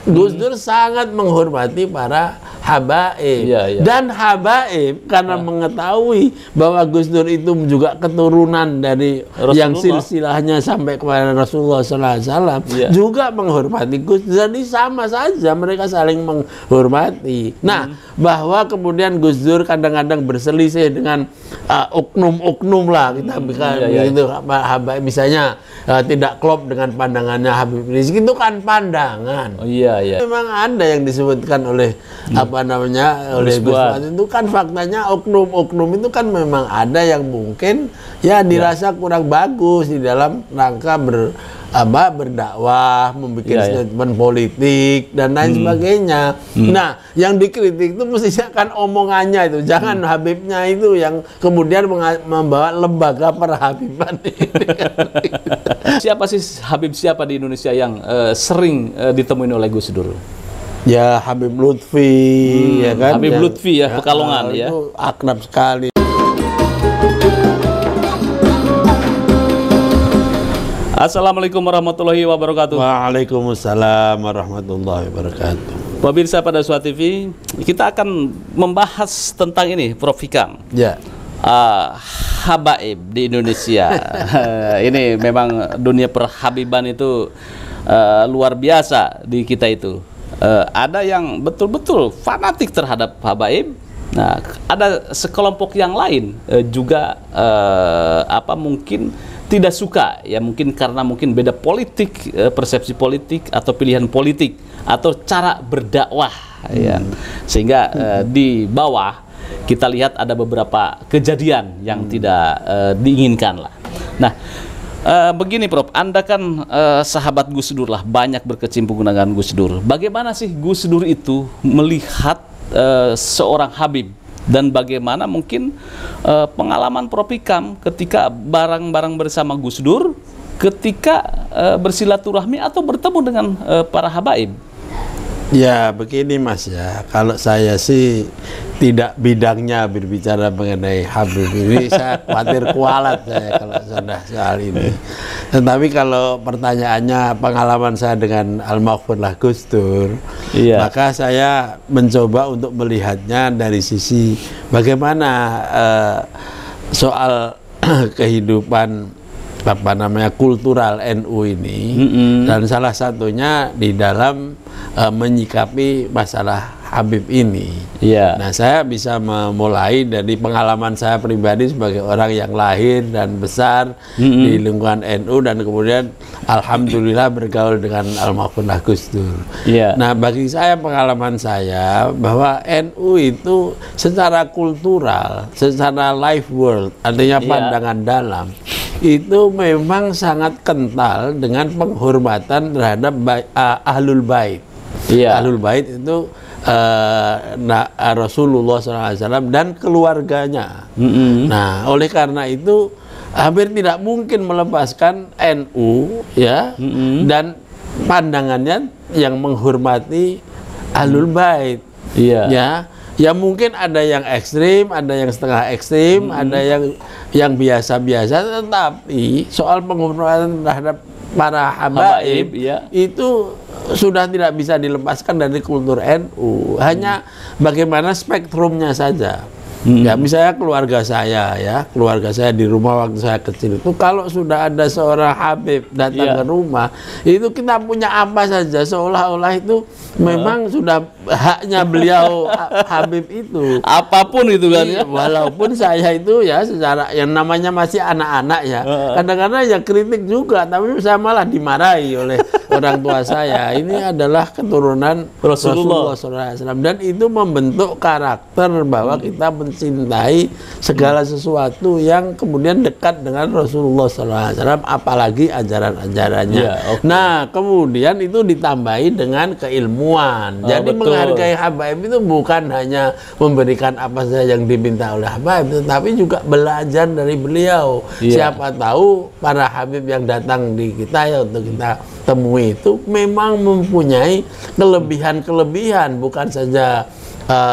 Gus Dur sangat menghormati para habaib. Dan habaib karena mengetahui bahwa Gus Dur itu juga keturunan dari yang silsilahnya sampai kepada Rasulullah SAW, juga menghormati Gus Dur. Jadi sama saja mereka saling menghormati. Nah, bahwa kemudian Gus Dur kadang-kadang berselisih dengan oknum-oknum lah, kita begitu, habaib misalnya tidak klop dengan pandangannya Habib Rizik, itu kan pandangan. Memang ada yang disebutkan oleh oleh Gus Fuad itu kan faktanya oknum-oknum itu kan memang ada yang mungkin ya dirasa kurang bagus di dalam rangka berdakwah, membuat statement politik dan lain sebagainya. Nah, yang dikritik itu mestinya kan omongannya itu, jangan Habibnya itu yang kemudian membawa lembaga perhabiban ini. Siapa sih Habib siapa di Indonesia yang sering ditemuin oleh Gus Dur? Ya Habib Lutfi, ya kan? Habib Lutfi ya, Pekalongan ya. Itu akrab sekali. Assalamualaikum warahmatullahi wabarakatuh. Waalaikumsalam warahmatullahi wabarakatuh. Pemirsa pada Suara TV, kita akan membahas tentang ini, Prof. Hikam. Habaib di Indonesia. Ini memang dunia perhabiban itu luar biasa di kita itu. Ada yang betul-betul fanatik terhadap habaib. Nah, ada sekelompok yang lain juga mungkin tidak suka, ya mungkin karena mungkin beda politik, persepsi politik atau pilihan politik atau cara berdakwah, ya. Sehingga di bawah kita lihat ada beberapa kejadian yang tidak diinginkan lah. Nah, begini Prof, Anda kan sahabat Gus Dur lah, banyak berkecimpung dengan Gus Dur. Bagaimana sih Gus Dur itu melihat seorang Habib? Dan bagaimana mungkin pengalaman Prof. Hikam ketika bareng-bareng bersama Gus Dur ketika bersilaturahmi atau bertemu dengan para habaib? Ya begini Mas ya, kalau saya sih tidak bidangnya berbicara mengenai Habib ini, saya khawatir kualat saya kalau sudah soal ini. Tetapi kalau pertanyaannya pengalaman saya dengan almarhumlah Gus Dur, maka saya mencoba untuk melihatnya dari sisi bagaimana soal kehidupan kultural NU ini, dan salah satunya di dalam menyikapi masalah Habib ini. Nah, saya bisa memulai dari pengalaman saya pribadi sebagai orang yang lahir dan besar di lingkungan NU dan kemudian alhamdulillah bergaul dengan almarhumlah Gus Dur. Nah, bagi saya pengalaman saya bahwa NU itu secara kultural, secara life world, artinya pandangan dalam, itu memang sangat kental dengan penghormatan terhadap Ahlul Bait. Ahlul Bait itu Rasulullah SAW dan keluarganya. Nah, oleh karena itu hampir tidak mungkin melepaskan NU ya, dan pandangannya yang menghormati Ahlul Bait. Ya mungkin ada yang ekstrim, ada yang setengah ekstrim, ada yang biasa-biasa, tetapi soal penghormatan terhadap para habaib itu sudah tidak bisa dilepaskan dari kultur NU. Hanya bagaimana spektrumnya saja. Ya misalnya keluarga saya di rumah waktu saya kecil itu, kalau sudah ada seorang Habib datang ke rumah, itu kita punya apa saja seolah-olah itu memang sudah haknya beliau Habib itu. Apapun itu kan ya. Walaupun saya itu ya secara yang namanya masih anak-anak ya, kadang-kadang ya kritik juga, tapi saya malah dimarahi oleh orang tua saya. Ini adalah keturunan Rasulullah SAW, dan itu membentuk karakter bahwa kita mencintai segala sesuatu yang kemudian dekat dengan Rasulullah SAW, apalagi ajaran-ajarannya. Nah, kemudian itu ditambahi dengan keilmuan. Jadi menghargai habaib itu bukan hanya memberikan apa saja yang diminta oleh habaib, tetapi juga belajar dari beliau. Siapa tahu para habib yang datang di kita ya untuk kita temui itu memang mempunyai kelebihan-kelebihan, bukan saja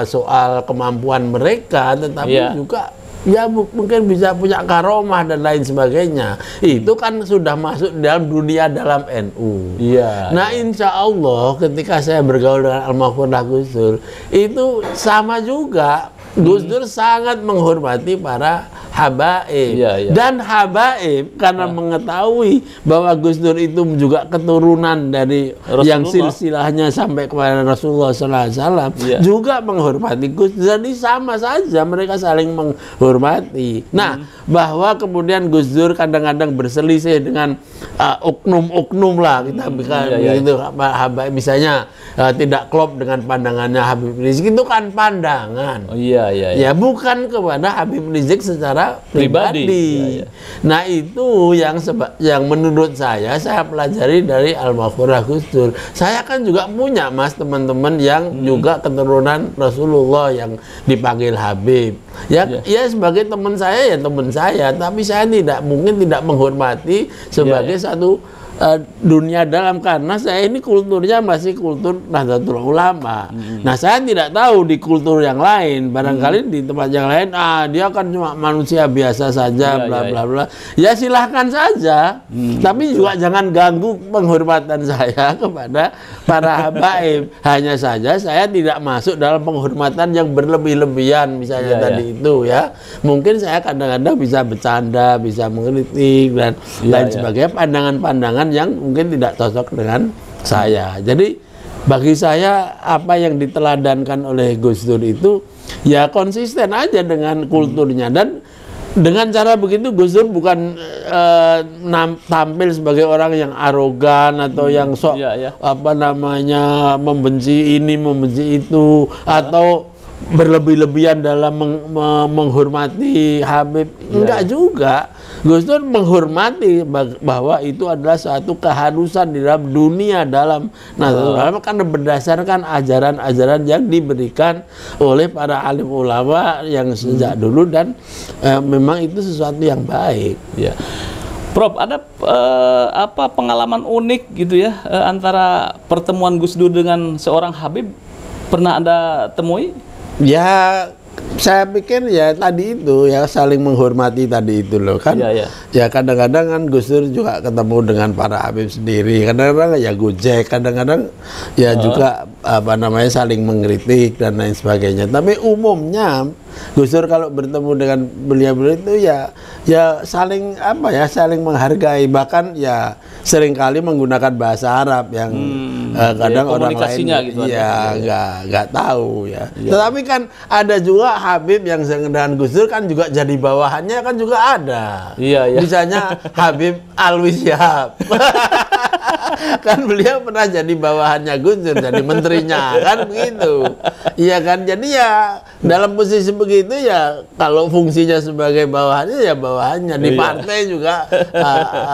soal kemampuan mereka, tetapi juga ya mungkin bisa punya karomah dan lain sebagainya. Itu kan sudah masuk dalam dunia dalam NU. Iya. Nah, insya Allah ketika saya bergaul dengan almarhum Gus Dur, itu sama juga. Gus Dur sangat menghormati para habaib. Dan habaib karena mengetahui bahwa Gus Dur itu juga keturunan dari Rasulullah, yang silsilahnya sampai kepada Rasulullah SAW, juga menghormati Gus Dur. Jadi sama saja mereka saling menghormati. Nah, bahwa kemudian Gus Dur kadang-kadang berselisih dengan oknum-oknum lah, kita begitu, habaib misalnya tidak klop dengan pandangannya Habib Rizik, itu kan pandangan. Ya, bukan kepada Habib Rizik secara pribadi. Nah, itu yang menurut saya pelajari dari almarhum Gus Dur. Saya kan juga punya Mas teman-teman yang juga keturunan Rasulullah yang dipanggil Habib. Ya sebagai teman saya ya teman saya, tapi saya tidak mungkin tidak menghormati sebagai satu dunia dalam, karena saya ini kulturnya masih kultur Nahdlatul Ulama. Nah, saya tidak tahu di kultur yang lain, barangkali di tempat yang lain dia kan cuma manusia biasa saja, bla bla bla. Ya silahkan saja, tapi juga jangan ganggu penghormatan saya kepada para habaib. Hanya saja saya tidak masuk dalam penghormatan yang berlebih-lebihan, misalnya tadi itu ya. Mungkin saya kadang-kadang bisa bercanda, bisa mengkritik dan lain sebagainya, pandangan-pandangan yang mungkin tidak cocok dengan saya. Jadi bagi saya apa yang diteladankan oleh Gus Dur itu ya konsisten aja dengan kulturnya, dan dengan cara begitu Gus Dur bukan tampil sebagai orang yang arogan atau yang sok apa namanya membenci ini membenci itu atau berlebih-lebihan dalam menghormati Habib. Enggak juga. Gus Dur menghormati bahwa itu adalah suatu keharusan di dalam dunia dalam Nahdlatul Ulama, karena berdasarkan ajaran-ajaran yang diberikan oleh para alim ulama yang sejak dulu, dan memang itu sesuatu yang baik. Ya. Prof, ada apa pengalaman unik gitu ya antara pertemuan Gus Dur dengan seorang Habib, pernah Anda temui? Ya, saya pikir ya tadi itu ya saling menghormati tadi itu loh kan. Ya kadang-kadang kan Gus Dur juga ketemu dengan para Habib sendiri, kadang-kadang ya gojek, kadang-kadang ya juga apa namanya saling mengkritik dan lain sebagainya. Tapi umumnya Gus Dur kalau bertemu dengan beliau-beliau itu ya saling apa ya saling menghargai, bahkan ya seringkali menggunakan bahasa Arab yang kadang orang lain gitu ya nggak tahu ya. Tetapi kan ada juga Habib yang dengan Gus Dur kan juga jadi bawahannya kan juga ada. Misalnya Habib Alwi Syihab. Kan beliau pernah jadi bawahannya Gus Dur, jadi menterinya kan begitu. Iya kan, jadi ya dalam posisi begitu ya kalau fungsinya sebagai bawahannya ya bawahannya di partai juga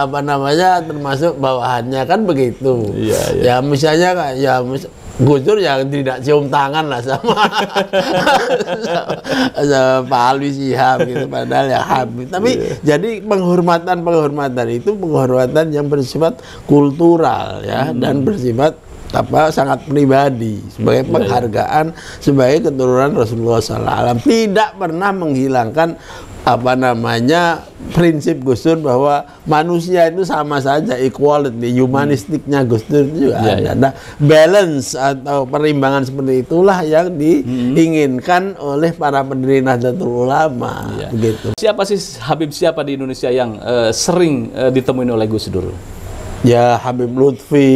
apa namanya termasuk bawahannya kan begitu. Ya misalnya ya Gus Dur yang tidak cium tangan lah sama Pak Alwi Syihab gitu, padahal ya Habib. Tapi jadi penghormatan itu penghormatan yang bersifat kultural ya, dan bersifat apa sangat pribadi sebagai penghargaan sebagai keturunan Rasulullah SAW. Tidak pernah menghilangkan apa namanya prinsip Gus Dur bahwa manusia itu sama saja, equality, humanistiknya Gus Dur juga ada. Nah, balance atau perimbangan seperti itulah yang diinginkan oleh para pendiri Nahdlatul Ulama. Begitu. Siapa sih Habib siapa di Indonesia yang sering ditemuin oleh Gus Dur? Ya Habib Lutfi,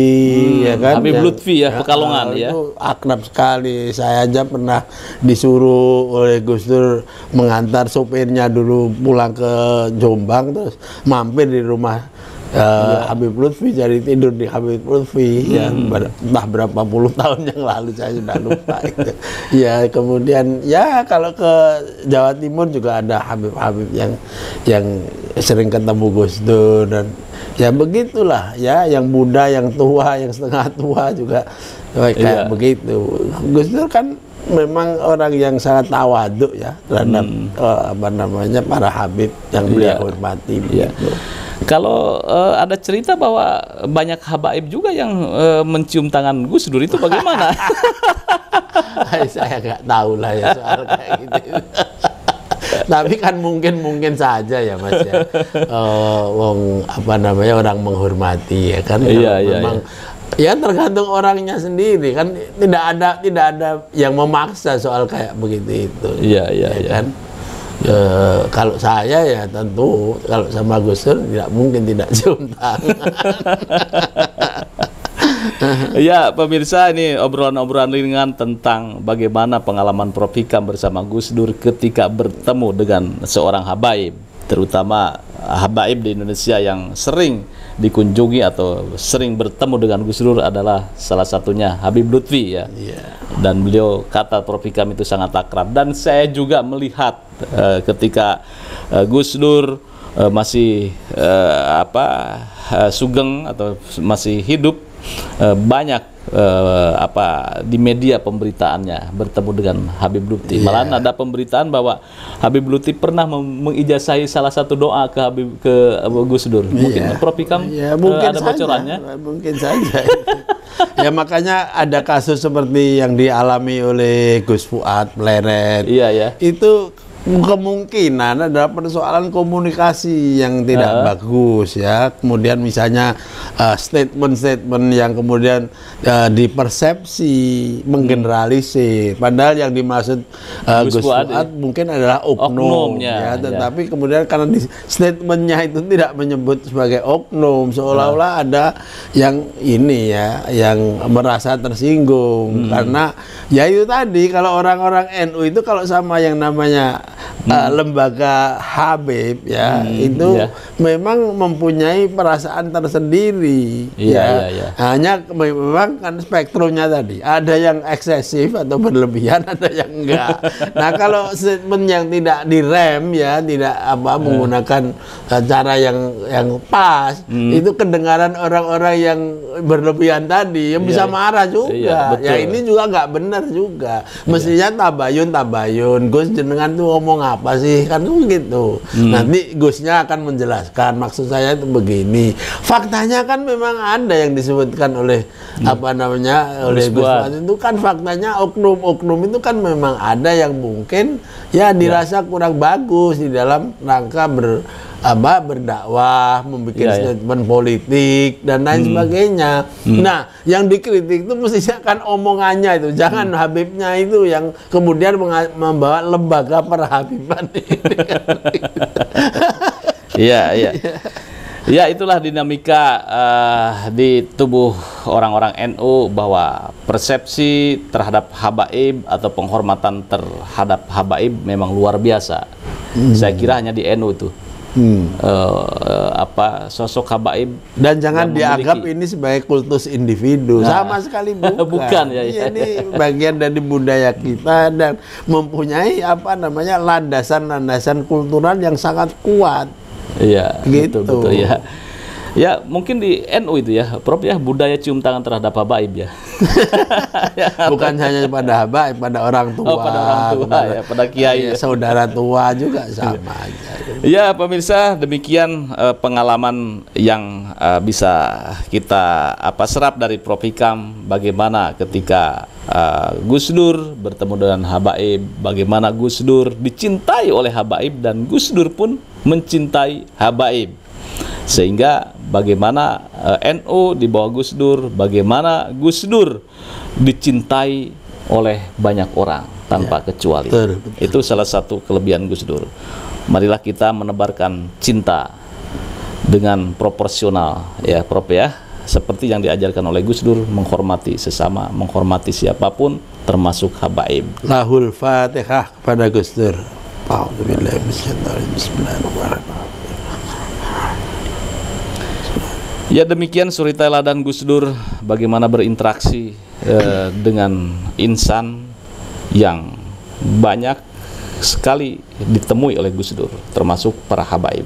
ya kan. Habib Lutfi ya, Pekalongan ya. Itu akrab sekali. Saya aja pernah disuruh oleh Gus Dur mengantar sopirnya dulu pulang ke Jombang, terus mampir di rumah Habib Lutfi, jadi tidur di Habib Lutfi ya, entah berapa puluh tahun yang lalu, saya sudah lupa itu. Ya kemudian ya kalau ke Jawa Timur juga ada Habib-Habib yang sering ketemu Gus Dur, dan ya begitulah ya, yang muda, yang tua, yang setengah tua juga kayak begitu. Gus Dur kan memang orang yang sangat tawaduk ya terhadap apa namanya para Habib yang beliau hormati. Kalau ada cerita bahwa banyak habaib juga yang mencium tangan Gus Dur, itu bagaimana? Saya nggak tahu lah ya soal kayak gitu. Tapi kan mungkin saja ya Mas ya. Wong apa namanya, orang menghormati ya kan. Iya, Memang ya tergantung orangnya sendiri kan, tidak ada yang memaksa soal kayak begitu itu. Iya Kan. Kalau saya ya tentu kalau sama Gus Dur tidak mungkin tidak cium tangan. Ya pemirsa, ini obrolan-obrolan ringan tentang bagaimana pengalaman Prof Hikam bersama Gus Dur ketika bertemu dengan seorang habaib, terutama habaib di Indonesia yang sering dikunjungi atau sering bertemu dengan Gus Dur adalah salah satunya Habib Lutfi ya. Dan beliau, kata Prof Hikam, itu sangat akrab. Dan saya juga melihat ketika Gus Dur masih sugeng atau masih hidup, banyak di media pemberitaannya bertemu dengan Habib Lutfi. Malahan ada pemberitaan bahwa Habib Lutfi pernah mengijazahi salah satu doa ke Gus Dur. Mungkin Prof Hikam mungkin ada bocorannya. Mungkin saja. Ya makanya ada kasus seperti yang dialami oleh Gus Fuad Pleret. Itu kemungkinan adalah persoalan komunikasi yang tidak bagus ya. Kemudian misalnya statement-statement yang kemudian dipersepsi menggeneralisir, padahal yang dimaksud Gus Fuad mungkin adalah oknum ya. Tetapi kemudian karena di statementnya itu tidak menyebut sebagai oknum, seolah-olah ada yang ini ya, yang merasa tersinggung. Karena ya itu tadi, kalau orang-orang NU itu kalau sama yang namanya lembaga Habib ya, itu memang mempunyai perasaan tersendiri. Hanya memang kan spektrumnya tadi, ada yang eksesif atau berlebihan, ada yang enggak. Nah kalau statement yang tidak direm ya, tidak menggunakan cara yang pas, itu kedengaran orang-orang yang berlebihan tadi yang bisa marah juga. Ya ini juga nggak benar juga. Mestinya tabayun, Gus jenengan tuh ngomong apa sih, kan begitu. Nanti Gusnya akan menjelaskan maksud saya itu begini. Faktanya kan memang ada yang disebutkan oleh oleh Gus Fuad itu kan faktanya oknum itu kan memang ada yang mungkin ya dirasa kurang bagus di dalam rangka berdakwah, membuat statement politik dan lain sebagainya. Nah, yang dikritik itu mestinya kan omongannya itu, jangan Habibnya itu yang kemudian membawa lembaga perhabiban ini. Ya, itulah dinamika di tubuh orang-orang NU, bahwa persepsi terhadap habaib atau penghormatan terhadap habaib memang luar biasa. Saya kira hanya di NU tuh. Sosok habaib, dan jangan dianggap ini sebagai kultus individu, sama sekali bukan. Ini bagian dari budaya kita dan mempunyai landasan kultural yang sangat kuat. Gitu. Betul ya. Ya mungkin di NU itu ya Prof ya, budaya cium tangan terhadap habaib ya. Bukan hanya pada habaib, pada orang tua, pada kiai, saudara tua juga sama aja. Ya pemirsa, demikian pengalaman yang bisa kita serap dari Prof Hikam, bagaimana ketika Gus Dur bertemu dengan habaib, bagaimana Gus Dur dicintai oleh habaib dan Gus Dur pun mencintai habaib. Sehingga bagaimana NU di bawah Gus Dur, bagaimana Gus Dur dicintai oleh banyak orang tanpa kecuali. Itu salah satu kelebihan Gus Dur. Marilah kita menebarkan cinta dengan proporsional ya Prof ya, seperti yang diajarkan oleh Gus Dur, menghormati sesama, menghormati siapapun termasuk habaib. Lahul Fatihah kepada Gus Dur. Bismillahirrahmanirrahim. Ya demikian suri teladan Gus Dur, bagaimana berinteraksi dengan insan yang banyak sekali ditemui oleh Gus Dur, termasuk para habaib.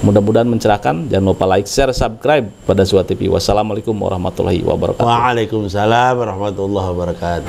Mudah-mudahan mencerahkan. Jangan lupa like, share, subscribe pada Zuha TV. Wassalamualaikum warahmatullahi wabarakatuh. Waalaikumsalam warahmatullahi wabarakatuh.